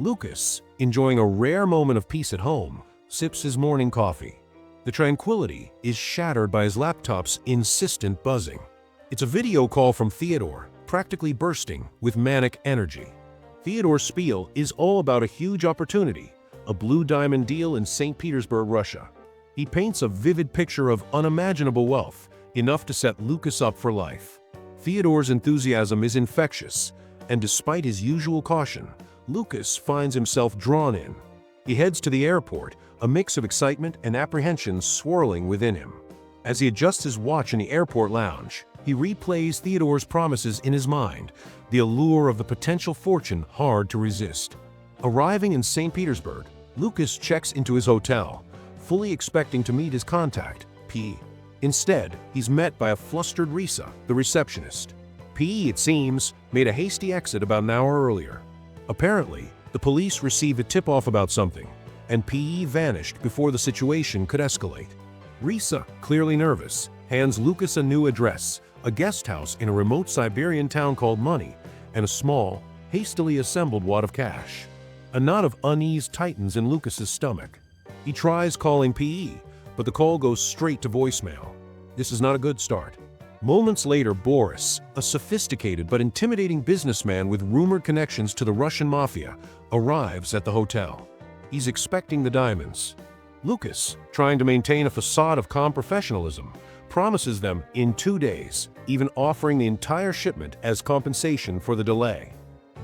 Lucas, enjoying a rare moment of peace at home, sips his morning coffee. The tranquility is shattered by his laptop's insistent buzzing. It's a video call from Theodore, practically bursting with manic energy. Theodore's spiel is all about a huge opportunity, a blue diamond deal in St. Petersburg, Russia. He paints a vivid picture of unimaginable wealth, enough to set Lucas up for life. Theodore's enthusiasm is infectious, and despite his usual caution, Lucas finds himself drawn in. He heads to the airport, a mix of excitement and apprehension swirling within him. As he adjusts his watch in the airport lounge, he replays Theodore's promises in his mind, the allure of the potential fortune hard to resist. Arriving in St. Petersburg, Lucas checks into his hotel, fully expecting to meet his contact, P. Instead, he's met by a flustered Risa, the receptionist. P, it seems, made a hasty exit about an hour earlier. Apparently, the police received a tip-off about something, and P vanished before the situation could escalate. Risa, clearly nervous, hands Lucas a new address, a guest house in a remote Siberian town called Money, and a small, hastily assembled wad of cash. A knot of unease tightens in Lucas's stomach. He tries calling PE, but the call goes straight to voicemail. This is not a good start. Moments later, Boris, a sophisticated but intimidating businessman with rumored connections to the Russian Mafia, arrives at the hotel. He's expecting the diamonds. Lucas, trying to maintain a facade of calm professionalism, promises them in 2 days, even offering the entire shipment as compensation for the delay.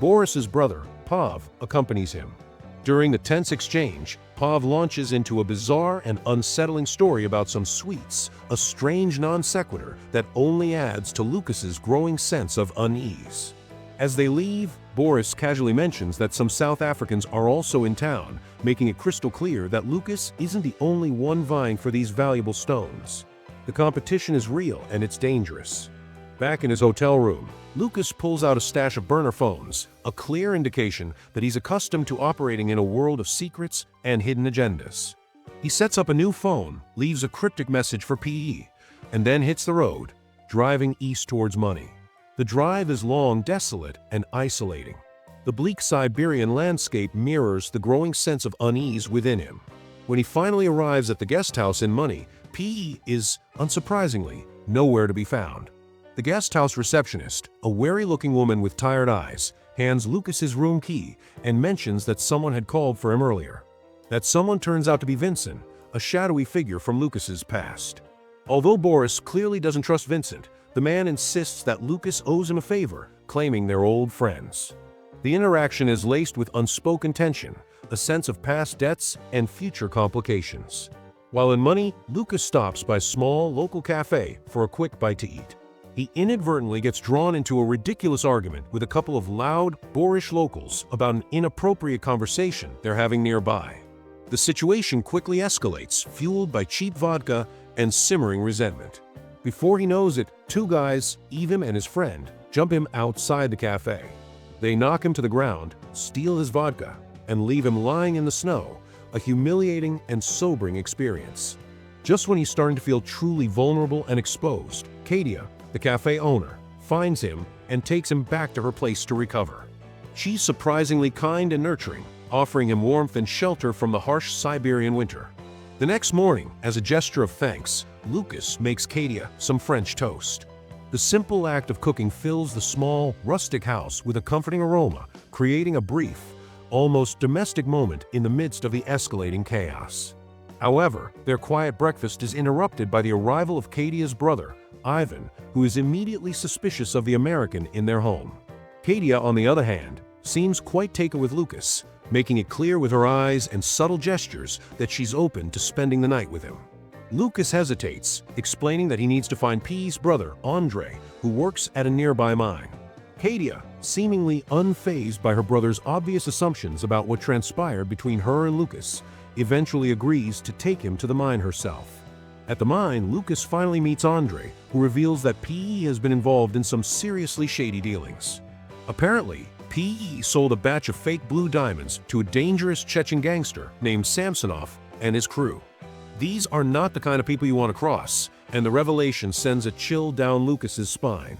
Boris's brother, Pav, accompanies him. During the tense exchange, Pav launches into a bizarre and unsettling story about some sweets, a strange non sequitur that only adds to Lucas's growing sense of unease. As they leave, Boris casually mentions that some South Africans are also in town, making it crystal clear that Lucas isn't the only one vying for these valuable stones. The competition is real and it's dangerous. Back in his hotel room, Lucas pulls out a stash of burner phones, a clear indication that he's accustomed to operating in a world of secrets and hidden agendas. He sets up a new phone, leaves a cryptic message for PE, and then hits the road, driving east towards Money. The drive is long, desolate, and isolating. The bleak Siberian landscape mirrors the growing sense of unease within him. When he finally arrives at the guest house in Money, PE is, unsurprisingly, nowhere to be found. The guest house receptionist, a wary-looking woman with tired eyes, hands Lucas his room key and mentions that someone had called for him earlier. That someone turns out to be Vincent, a shadowy figure from Lucas's past. Although Boris clearly doesn't trust Vincent, the man insists that Lucas owes him a favor, claiming they're old friends. The interaction is laced with unspoken tension, a sense of past debts and future complications. While in Money, Lucas stops by a small local cafe for a quick bite to eat. He inadvertently gets drawn into a ridiculous argument with a couple of loud, boorish locals about an inappropriate conversation they're having nearby. The situation quickly escalates, fueled by cheap vodka and simmering resentment. Before he knows it, two guys, Evim and his friend, jump him outside the cafe. They knock him to the ground, steal his vodka, and leave him lying in the snow, a humiliating and sobering experience. Just when he's starting to feel truly vulnerable and exposed, Katia, the cafe owner, finds him and takes him back to her place to recover. She's surprisingly kind and nurturing, offering him warmth and shelter from the harsh Siberian winter. The next morning, as a gesture of thanks, Lucas makes Katia some French toast. The simple act of cooking fills the small, rustic house with a comforting aroma, creating a brief, almost domestic moment in the midst of the escalating chaos. However, their quiet breakfast is interrupted by the arrival of Katia's brother, Ivan, who is immediately suspicious of the American in their home. Katia, on the other hand, seems quite taken with Lucas, making it clear with her eyes and subtle gestures that she's open to spending the night with him. Lucas hesitates, explaining that he needs to find P's brother, Andre, who works at a nearby mine. Katia, seemingly unfazed by her brother's obvious assumptions about what transpired between her and Lucas, eventually agrees to take him to the mine herself. At the mine, Lucas finally meets Andre, who reveals that PE has been involved in some seriously shady dealings. Apparently, PE sold a batch of fake blue diamonds to a dangerous Chechen gangster named Samsonov and his crew. These are not the kind of people you want to cross, and the revelation sends a chill down Lucas's spine.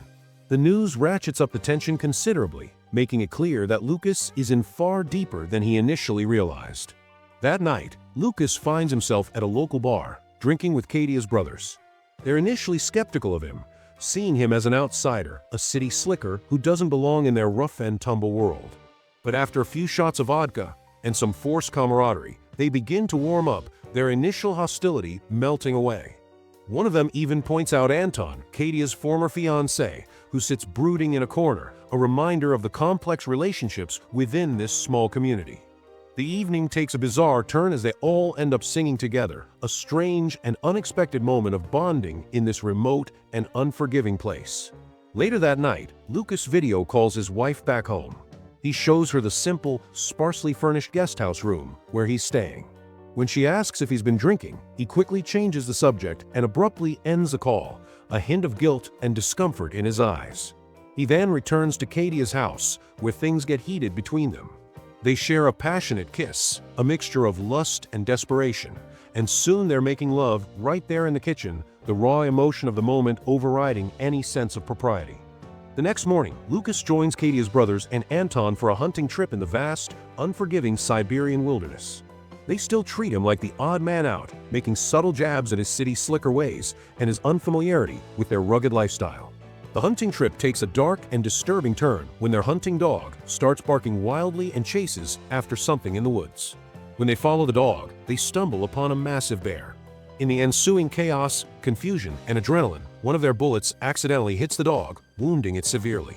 The news ratchets up the tension considerably, making it clear that Lucas is in far deeper than he initially realized. That night, Lucas finds himself at a local bar, drinking with Kadia's brothers. They're initially skeptical of him, seeing him as an outsider, a city slicker who doesn't belong in their rough-and-tumble world. But after a few shots of vodka and some forced camaraderie, they begin to warm up, their initial hostility melting away. One of them even points out Anton, Kadia's former fiancé, who sits brooding in a corner, a reminder of the complex relationships within this small community. The evening takes a bizarre turn as they all end up singing together, a strange and unexpected moment of bonding in this remote and unforgiving place. Later that night, Lucas video calls his wife back home. He shows her the simple, sparsely furnished guest house room where he's staying. When she asks if he's been drinking, he quickly changes the subject and abruptly ends the call, a hint of guilt and discomfort in his eyes. He then returns to Kadia's house, where things get heated between them. They share a passionate kiss, a mixture of lust and desperation, and soon they're making love right there in the kitchen, the raw emotion of the moment overriding any sense of propriety. The next morning, Lucas joins Kadia's brothers and Anton for a hunting trip in the vast, unforgiving Siberian wilderness. They still treat him like the odd man out, making subtle jabs at his city slicker ways and his unfamiliarity with their rugged lifestyle. The hunting trip takes a dark and disturbing turn when their hunting dog starts barking wildly and chases after something in the woods. When they follow the dog, they stumble upon a massive bear. In the ensuing chaos, confusion, and adrenaline, one of their bullets accidentally hits the dog, wounding it severely.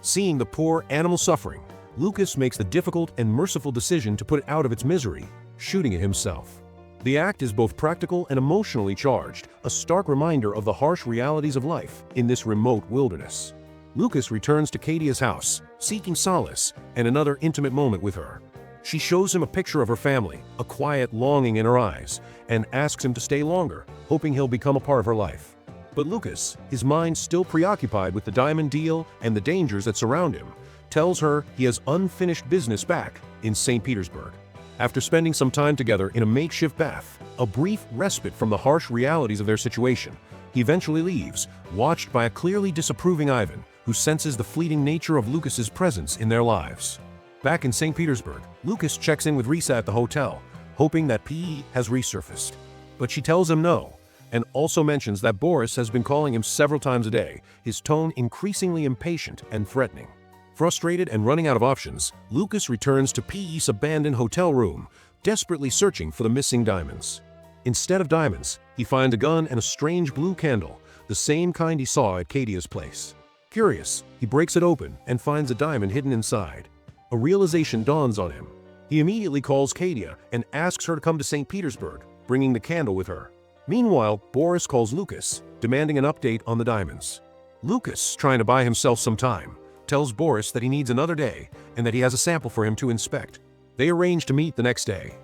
Seeing the poor animal suffering, Lucas makes the difficult and merciful decision to put it out of its misery, shooting it himself. The act is both practical and emotionally charged, a stark reminder of the harsh realities of life in this remote wilderness. Lucas returns to Kadia's house, seeking solace and another intimate moment with her. She shows him a picture of her family, a quiet longing in her eyes, and asks him to stay longer, hoping he'll become a part of her life. But Lucas, his mind still preoccupied with the diamond deal and the dangers that surround him, tells her he has unfinished business back in St. Petersburg. After spending some time together in a makeshift bath, a brief respite from the harsh realities of their situation, he eventually leaves, watched by a clearly disapproving Ivan, who senses the fleeting nature of Lucas's presence in their lives. Back in St. Petersburg, Lucas checks in with Risa at the hotel, hoping that PE has resurfaced. But she tells him no, and also mentions that Boris has been calling him several times a day, his tone increasingly impatient and threatening. Frustrated and running out of options, Lucas returns to PE's abandoned hotel room, desperately searching for the missing diamonds. Instead of diamonds, he finds a gun and a strange blue candle, the same kind he saw at Kadia's place. Curious, he breaks it open and finds a diamond hidden inside. A realization dawns on him. He immediately calls Kadia and asks her to come to St. Petersburg, bringing the candle with her. Meanwhile, Boris calls Lucas, demanding an update on the diamonds. Lucas, trying to buy himself some time, tells Boris that he needs another day and that he has a sample for him to inspect. They arrange to meet the next day.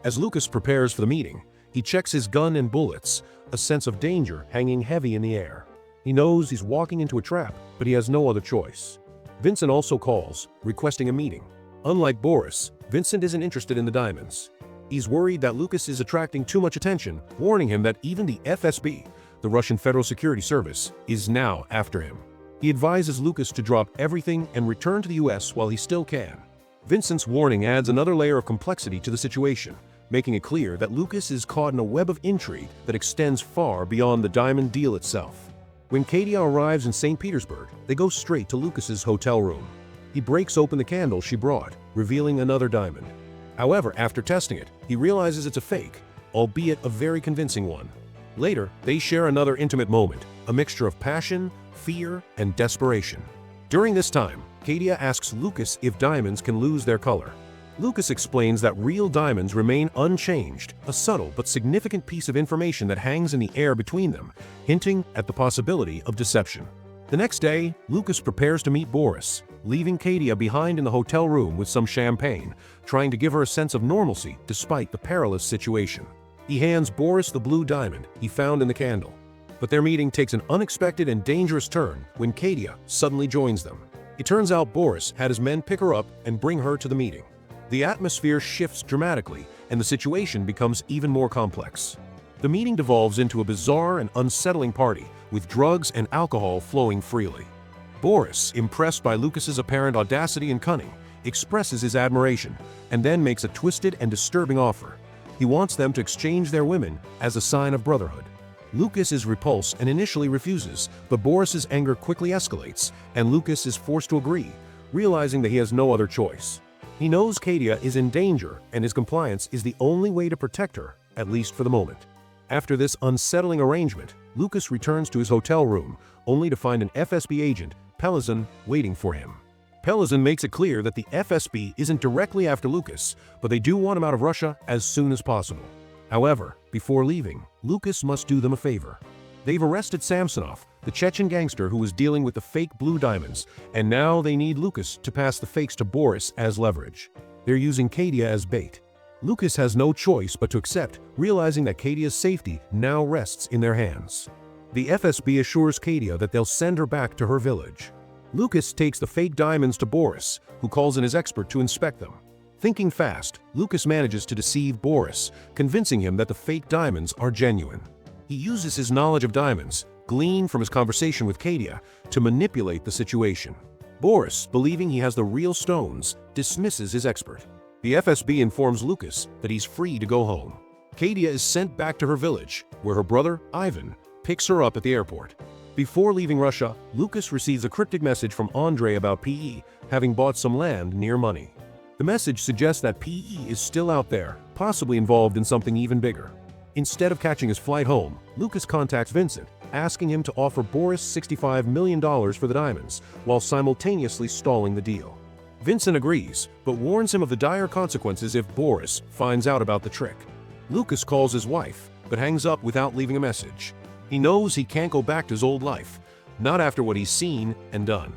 As Lucas prepares for the meeting, he checks his gun and bullets, a sense of danger hanging heavy in the air. He knows he's walking into a trap, but he has no other choice. Vincent also calls, requesting a meeting. Unlike Boris, Vincent isn't interested in the diamonds. He's worried that Lucas is attracting too much attention, warning him that even the FSB, the Russian Federal Security Service, is now after him. He advises Lucas to drop everything and return to the US while he still can. Vincent's warning adds another layer of complexity to the situation, making it clear that Lucas is caught in a web of intrigue that extends far beyond the diamond deal itself. When Kadia arrives in St. Petersburg, they go straight to Lucas's hotel room. He breaks open the candle she brought, revealing another diamond. However, after testing it, he realizes it's a fake, albeit a very convincing one. Later, they share another intimate moment, a mixture of passion, fear, and desperation. During this time, Kadia asks Lucas if diamonds can lose their color. Lucas explains that real diamonds remain unchanged, a subtle but significant piece of information that hangs in the air between them, hinting at the possibility of deception. The next day, Lucas prepares to meet Boris, leaving Kadia behind in the hotel room with some champagne, trying to give her a sense of normalcy despite the perilous situation. He hands Boris the blue diamond he found in the candle. But their meeting takes an unexpected and dangerous turn when Kadia suddenly joins them. It turns out Boris had his men pick her up and bring her to the meeting. The atmosphere shifts dramatically, and the situation becomes even more complex. The meeting devolves into a bizarre and unsettling party, with drugs and alcohol flowing freely. Boris, impressed by Lucas's apparent audacity and cunning, expresses his admiration and then makes a twisted and disturbing offer. He wants them to exchange their women as a sign of brotherhood. Lucas is repulsed and initially refuses, but Boris's anger quickly escalates, and Lucas is forced to agree, realizing that he has no other choice. He knows Katia is in danger, and his compliance is the only way to protect her, at least for the moment. After this unsettling arrangement, Lucas returns to his hotel room, only to find an FSB agent, Pelazin, waiting for him. Pelazin makes it clear that the FSB isn't directly after Lucas, but they do want him out of Russia as soon as possible. However, before leaving, Lucas must do them a favor. They've arrested Samsonov, the Chechen gangster who was dealing with the fake blue diamonds, and now they need Lucas to pass the fakes to Boris as leverage. They're using Katia as bait. Lucas has no choice but to accept, realizing that Katia's safety now rests in their hands. The FSB assures Katia that they'll send her back to her village. Lucas takes the fake diamonds to Boris, who calls in his expert to inspect them. Thinking fast, Lucas manages to deceive Boris, convincing him that the fake diamonds are genuine. He uses his knowledge of diamonds, gleaned from his conversation with Katia, to manipulate the situation. Boris, believing he has the real stones, dismisses his expert. The FSB informs Lucas that he's free to go home. Katia is sent back to her village, where her brother, Ivan, picks her up at the airport. Before leaving Russia, Lucas receives a cryptic message from Andrei about PE having bought some land near money. The message suggests that PE is still out there, possibly involved in something even bigger. Instead of catching his flight home, Lucas contacts Vincent, asking him to offer Boris $65 million for the diamonds, while simultaneously stalling the deal. Vincent agrees, but warns him of the dire consequences if Boris finds out about the trick. Lucas calls his wife, but hangs up without leaving a message. He knows he can't go back to his old life, not after what he's seen and done.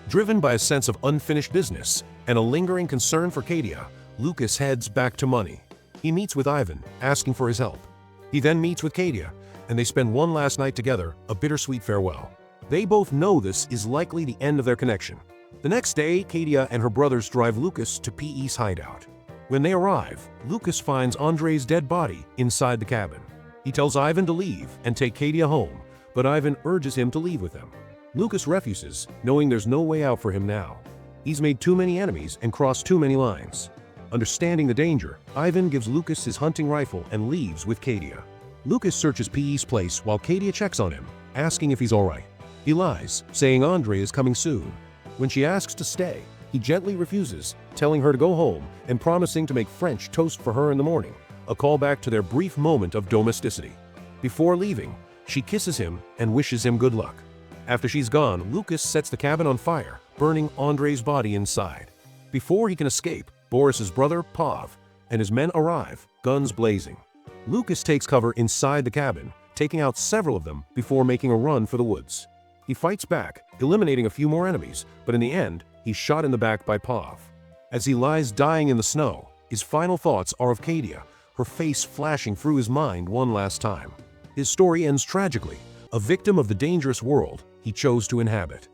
Driven by a sense of unfinished business and a lingering concern for Katia, Lucas heads back to money. He meets with Ivan, asking for his help. He then meets with Katia, and they spend one last night together, a bittersweet farewell. They both know this is likely the end of their connection. The next day, Katia and her brothers drive Lucas to PE's hideout. When they arrive, Lucas finds Andrei's dead body inside the cabin. He tells Ivan to leave and take Katia home, but Ivan urges him to leave with them. Lucas refuses, knowing there's no way out for him now. He's made too many enemies and crossed too many lines. Understanding the danger, Ivan gives Lucas his hunting rifle and leaves with Katia. Lucas searches PE's place while Katia checks on him, asking if he's alright. He lies, saying Andrei is coming soon. When she asks to stay, he gently refuses, telling her to go home and promising to make French toast for her in the morning, a callback to their brief moment of domesticity. Before leaving, she kisses him and wishes him good luck. After she's gone, Lucas sets the cabin on fire, burning Andrei's body inside. Before he can escape, Boris's brother, Pav, and his men arrive, guns blazing. Lucas takes cover inside the cabin, taking out several of them before making a run for the woods. He fights back, eliminating a few more enemies, but in the end, he's shot in the back by Pav. As he lies dying in the snow, his final thoughts are of Katia, her face flashing through his mind one last time. His story ends tragically, a victim of the dangerous world he chose to inhabit.